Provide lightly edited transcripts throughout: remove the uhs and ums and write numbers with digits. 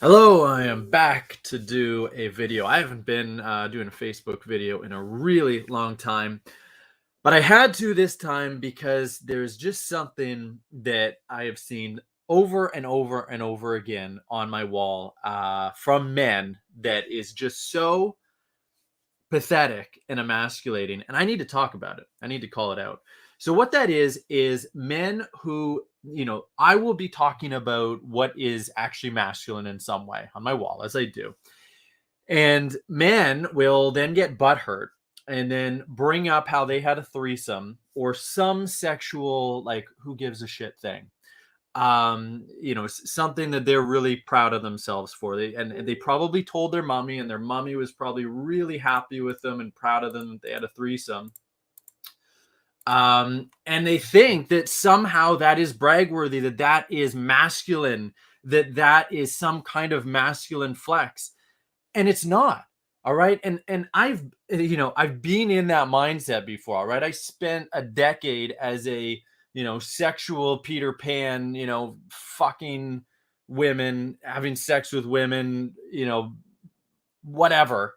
Hello, I am back to do a video. I haven't been doing a Facebook video in a really long time, but I had to this time because there's just something that I have seen over and over and over again on my wall from men that is just so pathetic and emasculating, and I need to talk about it. I need to call it out. So what that is men who, I will be talking about what is actually masculine in some way on my wall, as I do. And men will then get butthurt and then bring up how they had a threesome or some sexual, like, who gives a shit thing. Something that they're really proud of themselves for. They probably told their mommy, and their mommy was probably really happy with them and proud of them that they had a threesome. And they think that somehow that is bragworthy, that is masculine, that is some kind of masculine flex, and it's not. All right. And I've been in that mindset before. All right. I spent a decade as a, sexual Peter Pan, fucking women, having sex with women, whatever.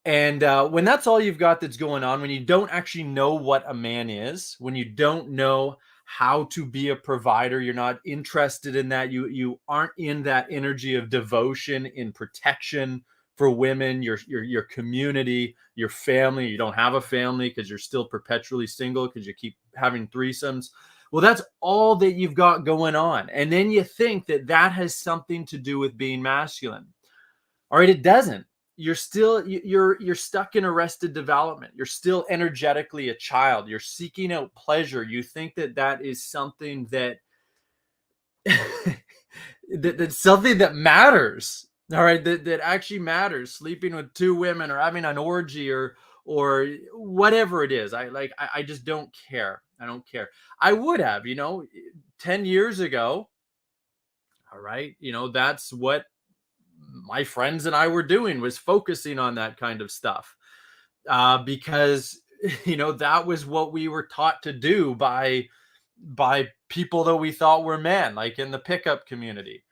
And when that's all you've got that's going on, when you don't actually know what a man is, when you don't know how to be a provider, you're not interested in that. You aren't in that energy of devotion, in protection for women, your community, your family. You don't have a family because you're still perpetually single because you keep having threesomes. Well, that's all that you've got going on, and then you think that that has something to do with being masculine. All right, it doesn't. You're stuck in arrested development. You're still energetically a child. You're seeking out pleasure. You think that that is something that that's something that matters. All right, that actually matters. Sleeping with two women or having an orgy or whatever it is. I just don't care. I don't care. I would have, 10 years ago. All right, that's what my friends and I were doing, was focusing on that kind of stuff, because that was what we were taught to do by people that we thought were men, like in the pickup community.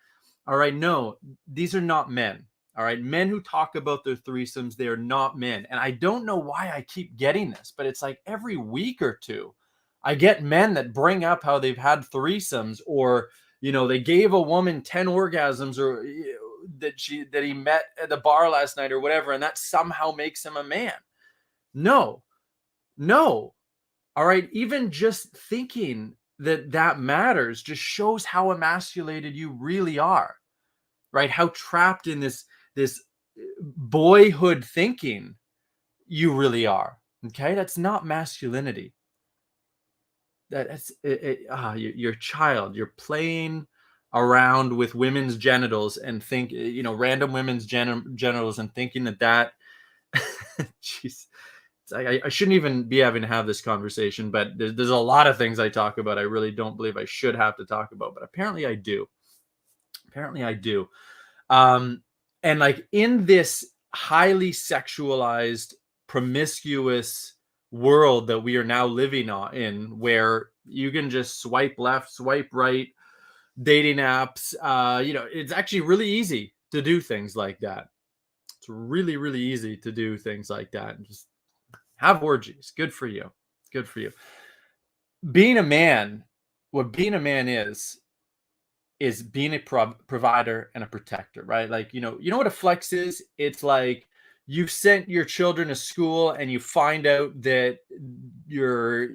All right, no, these are not men. All right, men who talk about their threesomes, they are not men. And I don't know why I keep getting this, but it's like every week or two, I get men that bring up how they've had threesomes, or they gave a woman 10 orgasms, or that he met at the bar last night or whatever, and that somehow makes him a man. No, no. All right, even just thinking that that matters just shows how emasculated you really are, right? How trapped in this boyhood thinking you really are. Okay, that's not masculinity. That's you're a child. You're playing around with women's genitals and think, random women's genitals, and thinking that jeez, I shouldn't even be having to have this conversation, but there's a lot of things I talk about I really don't believe I should have to talk about, but apparently I do. Apparently I do. And like, in this highly sexualized, promiscuous world that we are now living in, where you can just swipe left, swipe right, dating apps, it's actually really easy to do things like that. It's really, really easy to do things like that and just have orgies. Good for you. Good for you. Being a man, what being a man is being a provider and a protector, right? Like, you know what a flex is? It's like you've sent your children to school and you find out that your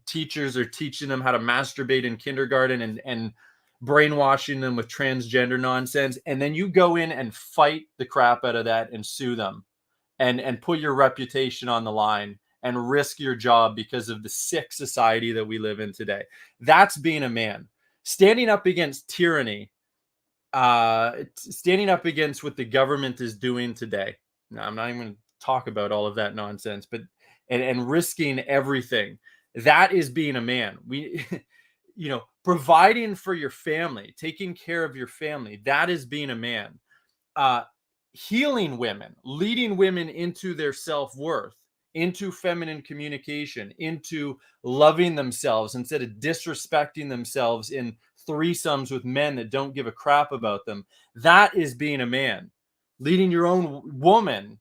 teachers are teaching them how to masturbate in kindergarten, and brainwashing them with transgender nonsense. And then you go in and fight the crap out of that and sue them, and put your reputation on the line and risk your job because of the sick society that we live in today. That's being a man. Standing up against tyranny, standing up against what the government is doing today. Now, I'm not even going to talk about all of that nonsense, but and risking everything. That is being a man. We, providing for your family, taking care of your family. That is being a man. Healing women, leading women into their self-worth, into feminine communication, into loving themselves instead of disrespecting themselves in threesomes with men that don't give a crap about them. That is being a man. Leading your own woman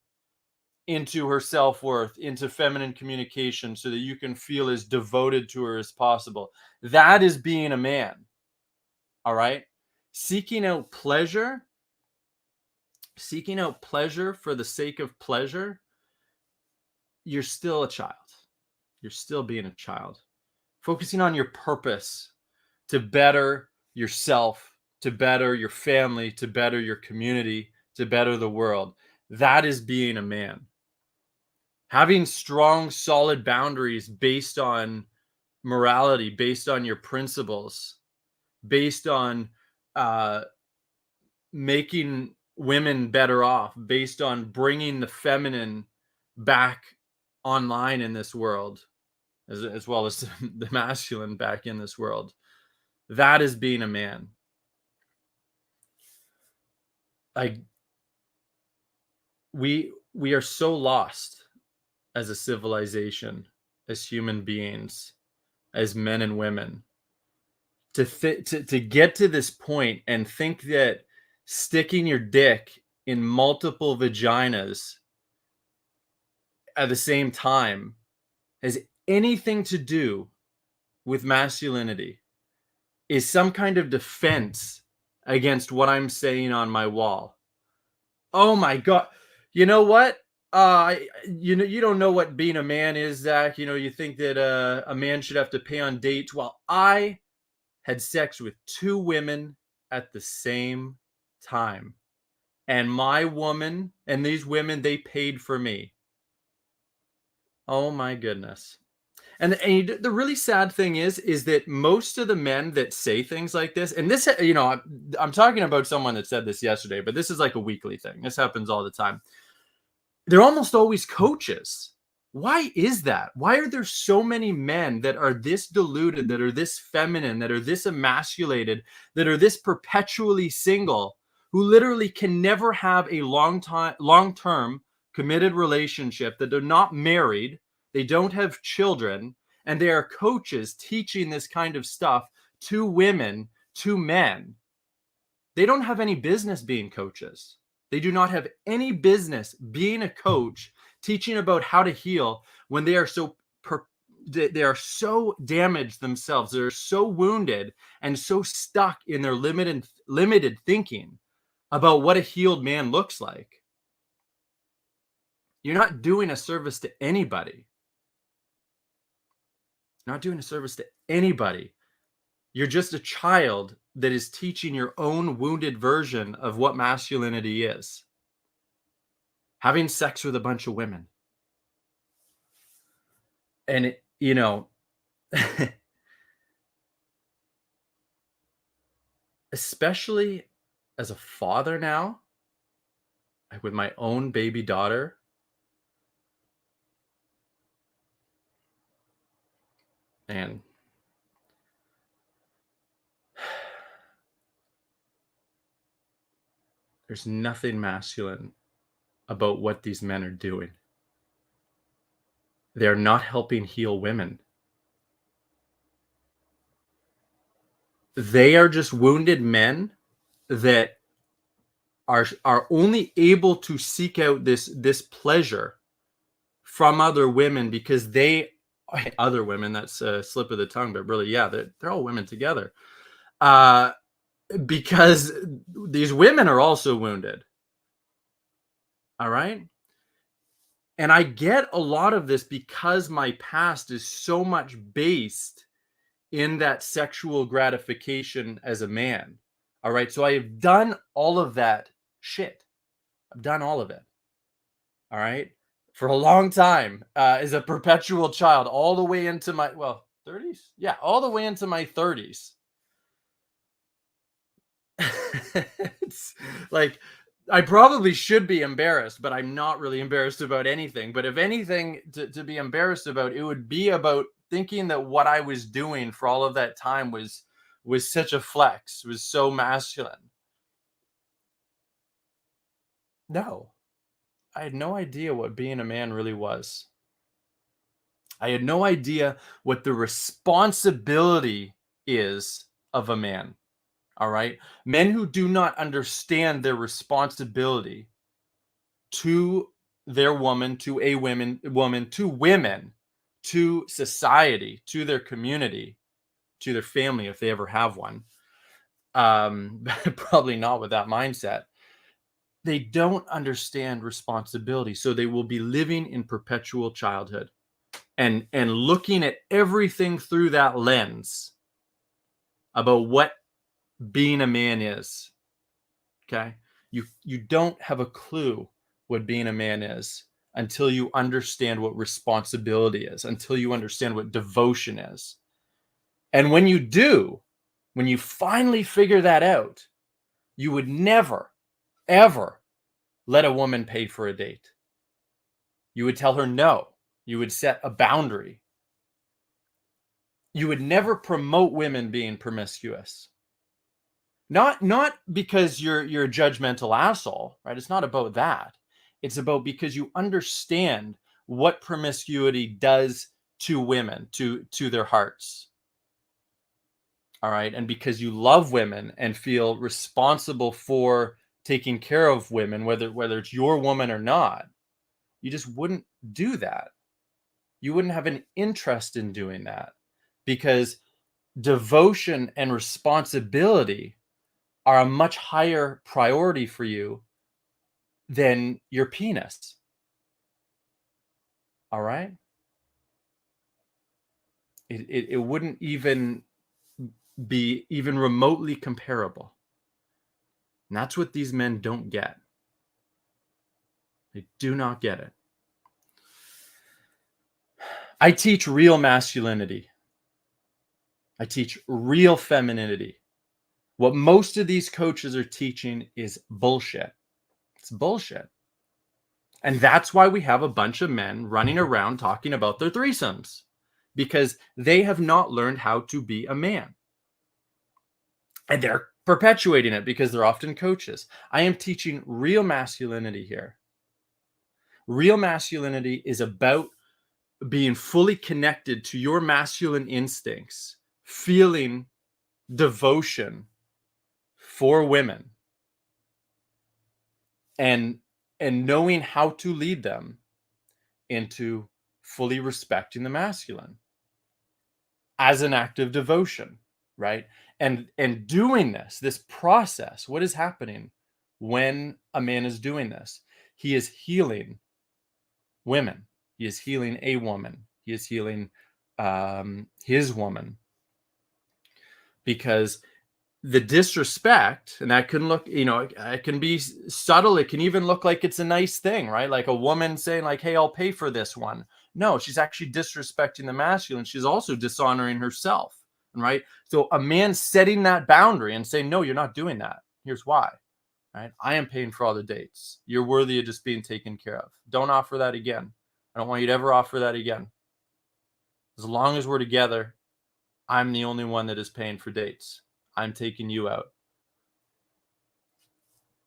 into her self-worth, into feminine communication so that you can feel as devoted to her as possible. That is being a man. All right? Seeking out pleasure, seeking out pleasure for the sake of pleasure, you're still a child. You're still being a child. Focusing on your purpose to better yourself, to better your family, to better your community, to better the world. That is being a man. Having strong, solid boundaries based on morality, based on your principles, based on uh, making women better off, based on bringing the feminine back online in this world, as well as the masculine back in this world. That is being a man. Like we are so lost as a civilization, as human beings, as men and women, to get to this point and think that sticking your dick in multiple vaginas at the same time has anything to do with masculinity is some kind of defense against what I'm saying on my wall. Oh my god. You know what? You don't know what being a man is, Zach. You think that a man should have to pay on dates. Well, I had sex with two women at the same time. And my woman and these women, they paid for me. Oh my goodness. The really sad thing is that most of the men that say things like this, and this, I'm talking about someone that said this yesterday, but this is like a weekly thing. This happens all the time. They're almost always coaches. Why is that? Why are there so many men that are this deluded, that are this feminine, that are this emasculated, that are this perpetually single, who literally can never have a long-term committed relationship, that they're not married, they don't have children, and they are coaches teaching this kind of stuff to women, to men? They don't have any business being coaches. They do not have any business being a coach, teaching about how to heal when they are they are so damaged themselves. They're so wounded and so stuck in their limited thinking about what a healed man looks like. You're not doing a service to anybody. Not doing a service to anybody. You're just a child that is teaching your own wounded version of what masculinity is. Having sex with a bunch of women. And, especially as a father now, like with my own baby daughter, and there's nothing masculine about what these men are doing. They're not helping heal women. They are just wounded men that are only able to seek out this pleasure from other women because other women, that's a slip of the tongue, but really, yeah, they're all women together. Because these women are also wounded. All right. And I get a lot of this because my past is so much based in that sexual gratification as a man. All right. So I have done all of that shit. I've done all of it. All right. For a long time, as a perpetual child, all the way into my, 30s. Yeah. All the way into my 30s. It's like, I probably should be embarrassed, but I'm not really embarrassed about anything. But if anything to be embarrassed about, it would be about thinking that what I was doing for all of that time was such a flex, was so masculine. No, I had no idea what being a man really was. I had no idea what the responsibility is of a man. All right. Men who do not understand their responsibility to their woman, to a woman, to women, to society, to their community, to their family, if they ever have one. Probably not with that mindset. They don't understand responsibility. So they will be living in perpetual childhood and looking at everything through that lens about what being a man is. Okay. You don't have a clue what being a man is until you understand what responsibility is, until you understand what devotion is. And when you do, when you finally figure that out, you would never, ever let a woman pay for a date. You would tell her no. You would set a boundary. You would never promote women being promiscuous. Not because you're a judgmental asshole, right? It's not about that. It's about because you understand what promiscuity does to women, to their hearts. All right. And because you love women and feel responsible for taking care of women, whether it's your woman or not, you just wouldn't do that. You wouldn't have an interest in doing that because devotion and responsibility are a much higher priority for you than your penis. All right? It wouldn't even be even remotely comparable. And that's what these men don't get. They do not get it. I teach real masculinity. I teach real femininity. What most of these coaches are teaching is bullshit. It's bullshit. And that's why we have a bunch of men running around talking about their threesomes, because they have not learned how to be a man. And they're perpetuating it because they're often coaches. I am teaching real masculinity here. Real masculinity is about being fully connected to your masculine instincts, feeling devotion for women, and knowing how to lead them into fully respecting the masculine as an act of devotion, right? And doing this process, what is happening when a man is doing this? He is healing women. He is healing a woman. He is healing his woman, because the disrespect, and that can look, it can be subtle. It can even look like it's a nice thing, right? Like a woman saying like, hey, I'll pay for this one. No, she's actually disrespecting the masculine. She's also dishonoring herself, right? So a man setting that boundary and saying, no, you're not doing that. Here's why, right? I am paying for all the dates. You're worthy of just being taken care of. Don't offer that again. I don't want you to ever offer that again. As long as we're together, I'm the only one that is paying for dates. I'm taking you out.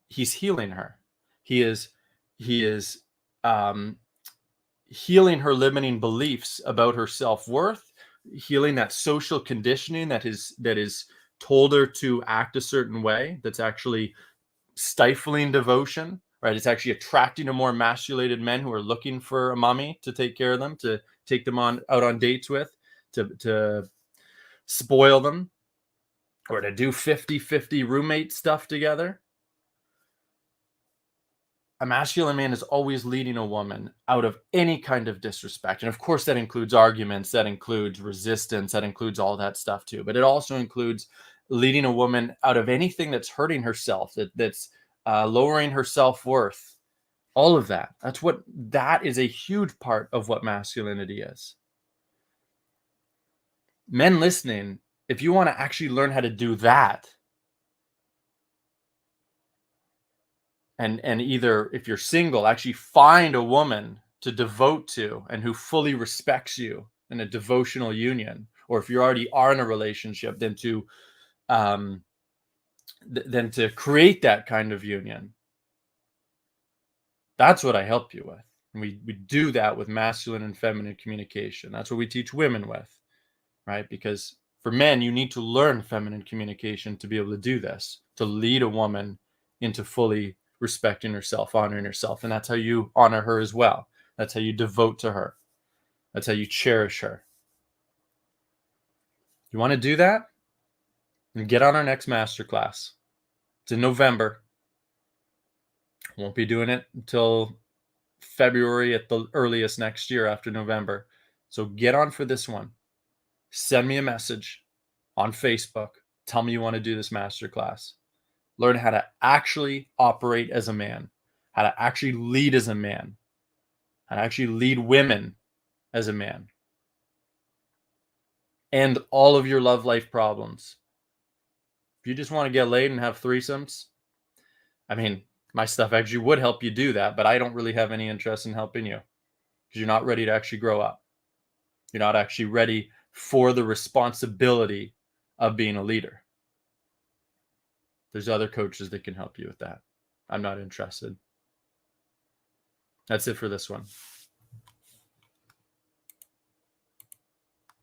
He's healing her. He is um, healing her limiting beliefs about her self-worth, healing that social conditioning that is told her to act a certain way, that's actually stifling devotion, right? It's actually attracting to more emasculated men who are looking for a mummy to take care of them, to take them out on dates with, to spoil them, or to do 50-50 roommate stuff together. A masculine man is always leading a woman out of any kind of disrespect. And of course, that includes arguments, that includes resistance, that includes all that stuff too. But it also includes leading a woman out of anything that's hurting herself, that's lowering her self-worth. All of that. That is a huge part of what masculinity is. Men listening, if you want to actually learn how to do that, and either, if you're single, actually find a woman to devote to and who fully respects you in a devotional union, or if you already are in a relationship, then to create that kind of union. That's what I help you with. And we do that with masculine and feminine communication. That's what we teach women with, right? Because For men, you need to learn feminine communication to be able to do this, to lead a woman into fully respecting herself, honoring herself. And that's how you honor her as well. That's how you devote to her. That's how you cherish her. You want to do that? Then get on our next masterclass. It's in November. Won't be doing it until February at the earliest next year after November. So get on for this one. Send me a message on Facebook. Tell me you want to do this masterclass. Learn how to actually operate as a man, how to actually lead as a man, how to actually lead women as a man. End all of your love life problems. If you just want to get laid and have threesomes, I mean, my stuff actually would help you do that, but I don't really have any interest in helping you because you're not ready to actually grow up. You're not actually ready for the responsibility of being a leader. There's other coaches that can help you with that. I'm not interested. That's it for this one.